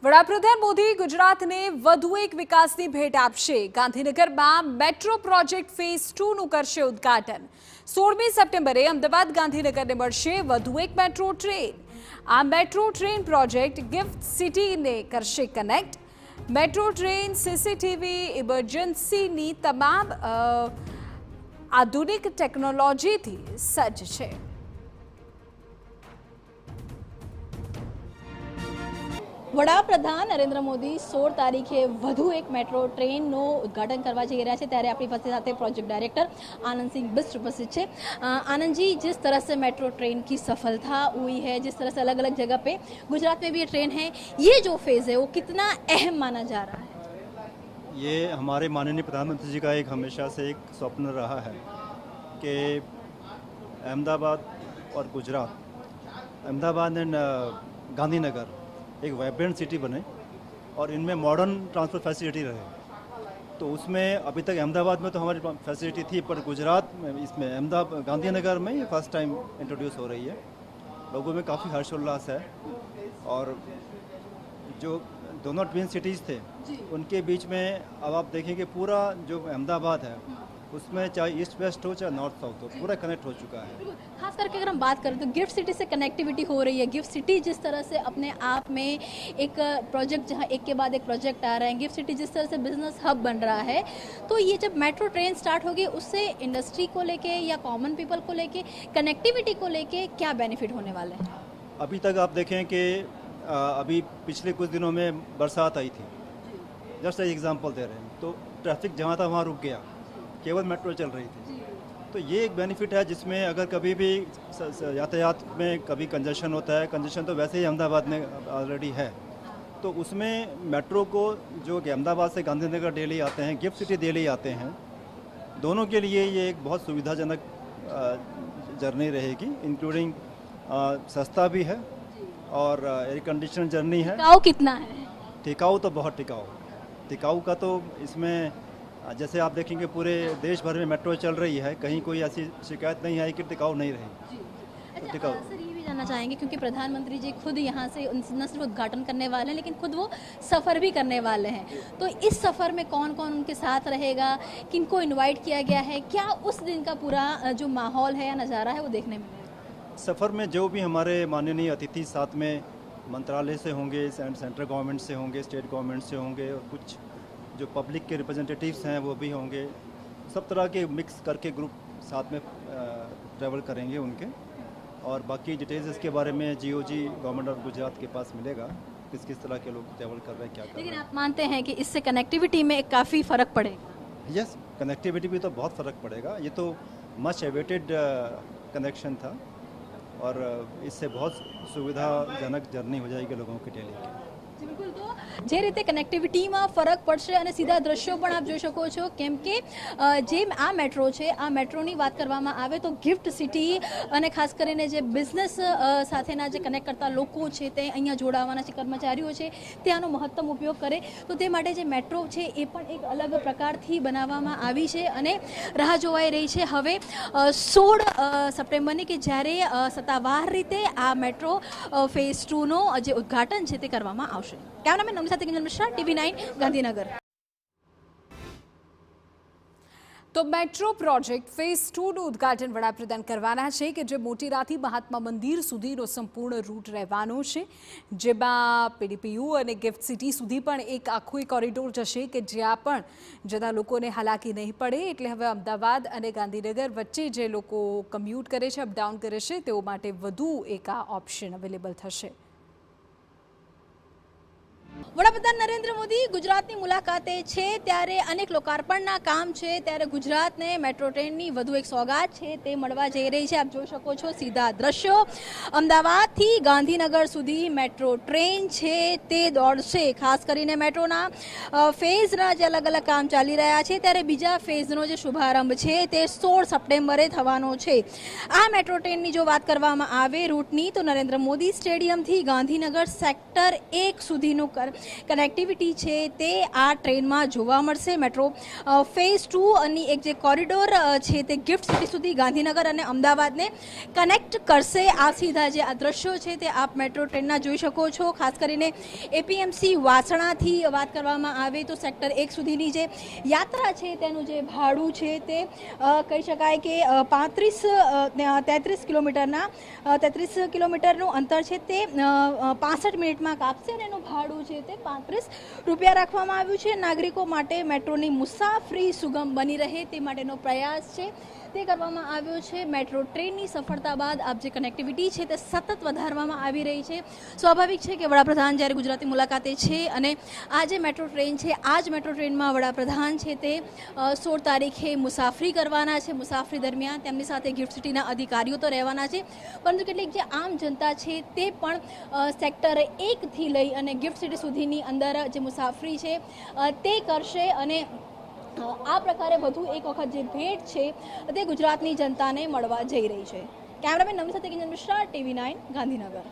વડાપ્રધાન મોદી ગુજરાતને વધુ એક વિકાસની ભેટ આપશે। ગાંધીનગરમાં મેટ્રો પ્રોજેક્ટ ફેઝ 2નું કરશે ઉદ્ઘાટન। 16મી સપ્ટેમ્બરે અમદાવાદ ગાંધીનગરને મળશે વધુ એક મેટ્રો ટ્રેન। આ મેટ્રો ટ્રેન પ્રોજેક્ટ ગિફ્ટ સિટીને કરશે કનેક્ટ। મેટ્રો ટ્રેન સીસીટીવી ઇમરજન્સીની તમામ આધુનિક ટેકનોલોજીથી સજ્જ છે। વડાપ્રધાન નરેન્દ્ર મોદી 16 તારીખે વધુ એક મેટ્રો ટ્રેનનું ઉદ્ઘાટન કરવા જઈ રહ્યા છે। ત્યારે આપણી સાથે प्रोजेक्ट डायरेक्टर आनंद सिंह बिस्ट उपस्थित है। आनंद जी, जिस तरह से मेट्रो ट्रेन की सफलता हुई है, जिस तरह से अलग अलग जगह पे गुजरात में भी ये ट्रेन है, ये जो फेज़ है वो कितना अहम माना जा रहा है? ये हमारे माननीय प्रधानमंत्री जी का एक हमेशा से एक स्वप्न रहा है कि अहमदाबाद और गुजरात, अहमदाबाद एंड गांधीनगर एक वाइब्रेंट सिटी बने और इनमें मॉडर्न ट्रांसपोर्ट फैसिलिटी रहे। तो उसमें अभी तक अहमदाबाद में तो हमारी फैसिलिटी थी, पर गुजरात में इसमें अहमदाबाद गांधीनगर में ये फर्स्ट टाइम इंट्रोड्यूस हो रही है। लोगों में काफ़ी हर्षोल्लास है और जो दोनों ट्विन सिटीज़ थे उनके बीच में अब आप देखेंगे पूरा जो अहमदाबाद है उसमें चाहे ईस्ट वेस्ट हो चाहे नॉर्थ साउथ हो, पूरा कनेक्ट हो चुका है। खास करके अगर हम बात करें तो गिफ्ट सिटी से कनेक्टिविटी हो रही है। गिफ्ट सिटी जिस तरह से अपने आप में एक प्रोजेक्ट, जहां एक के बाद एक प्रोजेक्ट आ रहे हैं, गिफ्ट सिटी जिस तरह से बिजनेस हब बन रहा है, तो ये जब मेट्रो ट्रेन स्टार्ट होगी उससे इंडस्ट्री को लेके या कॉमन पीपल को लेके, कनेक्टिविटी को लेके क्या बेनिफिट होने वाले हैं? अभी तक आप देखें कि अभी पिछले कुछ दिनों में बरसात आई थी, जस्ट एग्जाम्पल दे रहे हैं, तो ट्रैफिक जहाँ था वहाँ रुक गया, केवल मेट्रो चल रही थी। तो ये एक बेनिफिट है जिसमें अगर कभी भी यातायात में कभी कंजेशन होता है, कंजेशन तो वैसे ही अहमदाबाद में ऑलरेडी है, तो उसमें मेट्रो को जो कि अहमदाबाद से गांधीनगर डेली आते हैं, गिफ्ट सिटी डेली आते हैं, दोनों के लिए ये एक बहुत सुविधाजनक जर्नी रहेगी। इंक्लूडिंग सस्ता भी है और एयर कंडीशन जर्नी है। टिकाऊ कितना है? टिकाऊ तो बहुत टिकाऊ का तो इसमें जैसे आप देखेंगे पूरे देश भर में मेट्रो चल रही है, कहीं कोई ऐसी शिकायत नहीं आई कि टिकाऊ नहीं रही। अच्छा, सर ये भी जानना चाहेंगे क्योंकि प्रधानमंत्री जी खुद यहाँ से न सिर्फ उद्घाटन करने वाले हैं लेकिन खुद वो सफ़र भी करने वाले हैं, तो इस सफ़र में कौन कौन उनके साथ रहेगा, किनको इनवाइट किया गया है, क्या उस दिन का पूरा जो माहौल है या नज़ारा है वो देखने में मिलेगा? सफ़र में जो भी हमारे माननीय अतिथि साथ में मंत्रालय से होंगे, सेंट्रल गवर्नमेंट से होंगे, स्टेट गवर्नमेंट से होंगे और कुछ जो पब्लिक के रिप्रेजेंटेटिव्स हैं वो भी होंगे। सब तरह के मिक्स करके ग्रुप साथ में ट्रैवल करेंगे उनके, और बाकी डिटेल्स इसके बारे में जीओजी गवर्नमेंट ऑफ गुजरात के पास मिलेगा, किस किस तरह के लोग ट्रैवल कर रहे हैं, क्या कर रहे हैं। लेकिन आप मानते हैं कि इससे कनेक्टिविटी में काफ़ी फ़र्क पड़ेगा? यस, कनेक्टिविटी भी तो बहुत फ़र्क पड़ेगा। ये तो मच एवेटेड कनेक्शन था और इससे बहुत सुविधाजनक जर्नी हो जाएगी लोगों की डेली की। बिल्कुल, तो જે રીતે કનેક્ટિવિટીમાં ફરક પડશે અને સીધા દ્રશ્યો પણ આપ જોઈ શકો છો, કેમ કે જે આ મેટ્રો છે, આ મેટ્રોની વાત કરવામાં આવે તો ગિફ્ટ સિટી અને ખાસ કરીને જે બિઝનેસ સાથેના જે કનેક્ટ કરતા લોકો છે તે અહીંયા જોડાવાના જે કર્મચારીઓ છે તે આનો મહત્તમ ઉપયોગ કરે, તો તે માટે જે મેટ્રો છે એ પણ એક અલગ પ્રકારથી બનાવવામાં આવી છે અને રાહ જોવાઈ રહી છે હવે 16 સપ્ટેમ્બરની કે જ્યારે સત્તાવાર રીતે આ મેટ્રો ફેઝ 2નો જે ઉદ્ઘાટન છે તે કરવામાં આવશે। कैमरामैन नवनी साथी किंजल मिश्रा, TV9 गांधीनगर। तो मेट्रो प्रोजेक्ट फेज 2નું ઉદ્ઘાટન વડાપ્રધાન કરવાના છે કે જે મોટેરાથી મહાત્મા મંદિર સુધીનો સંપૂર્ણ રૂટ રહેવાનો છે, જેમાં પીડીપીયુ અને ગિફ્ટ સિટી સુધી પણ એક આખું કોરિડોર જશે કે જ્યાં પણ જતા લોકોને હાલાકી નહીં પડે। એટલે હવે અમદાવાદ અને ગાંધીનગર વચ્ચે જે લોકો કમ્યુટ કરે છે, અપડાઉન કરે છે, તેઓ માટે વધુ એક આ ઓપ્શન અવેલેબલ થશે। વડાપ્રધાન નરેન્દ્ર મોદી ગુજરાતની મુલાકાતે છે ત્યારે અનેક લોકાર્પણના કામ છે, ત્યારે ગુજરાતને મેટ્રો ટ્રેનની વધુ એક સોગાત છે તે મળવા જઈ રહી છે। આપ જોઈ શકો છો સીધા દ્રશ્યો, અમદાવાદથી ગાંધીનગર સુધી મેટ્રો ટ્રેન છે તે દોડશે। ખાસ કરીને મેટ્રોના ફેઝના જે અલગ અલગ કામ ચાલી રહ્યા છે ત્યારે બીજા ફેઝનો જે શુભારંભ છે તે 16 સપ્ટેમ્બરે થવાનો છે। આ મેટ્રો ટ્રેનની જો વાત કરવામાં આવે રૂટની તો નરેન્દ્ર મોદી સ્ટેડિયમથી ગાંધીનગર સેક્ટર 1 સુધીનું કનેક્ટિવિટી છે તે આ ટ્રેનમાં જોવા મળશે. મેટ્રો ફેઝ 2 ની એક જે કોરિડોર છે તે ગિફ્ટ સિટી સુધી ગાંધીનગર અને અમદાવાદને કનેક્ટ કરશે. આ સીધા જે આ દ્રશ્યો છે તે આપ મેટ્રો ટ્રેનના જોઈ શકો છો. ખાસ કરીને એપીએમસી વાસણાથી વાત કરવામાં આવે તો સેક્ટર 1 સુધીની જે યાત્રા છે તેનું જે ભાડું છે તે કહી શકાય કે 33 કિલોમીટરનું અંતર છે તે 65 મિનિટમાં કાપશે અને એનું ભાડું છે તે 35 રૂપિયા રાખવામાં આવ્યું છે. નાગરિકો માટે મેટ્રોની મુસાફરી સુગમ બની રહે તે માટેનો પ્રયાસ છે તે કરવામાં આવ્યો છે. મેટ્રો ટ્રેનની સફળતા બાદ આપ જે કનેક્ટિવિટી છે તે સતત વધારવામાં આવી રહી છે. સ્વાભાવિક છે કે વડાપ્રધાન જ્યારે ગુજરાતની મુલાકાતે છે અને આ જે મેટ્રો ટ્રેન છે આ જ મેટ્રો ટ્રેનમાં વડાપ્રધાન છે તે 16 તારીખે મુસાફરી કરવાના છે. મુસાફરી દરમિયાન તેમની સાથે ગિફ્ટ સિટીના અધિકારીઓ તો રહેવાના છે, પરંતુ કેટલીક જે આમ જનતા છે તે પણ સેક્ટર 1 થી લઈ અને ગિફ્ટ સિટી સુધીની અંદર જે મુસાફરી છે તે કરશે અને આ પ્રકારે વધુ એક વખત જે ભેટ છે તે ગુજરાતની જનતાને મળવા જઈ રહી છે. કેમેરામેન નવની સાથે કિંજલ મિશ્રા, TV9 ગાંધીનગર.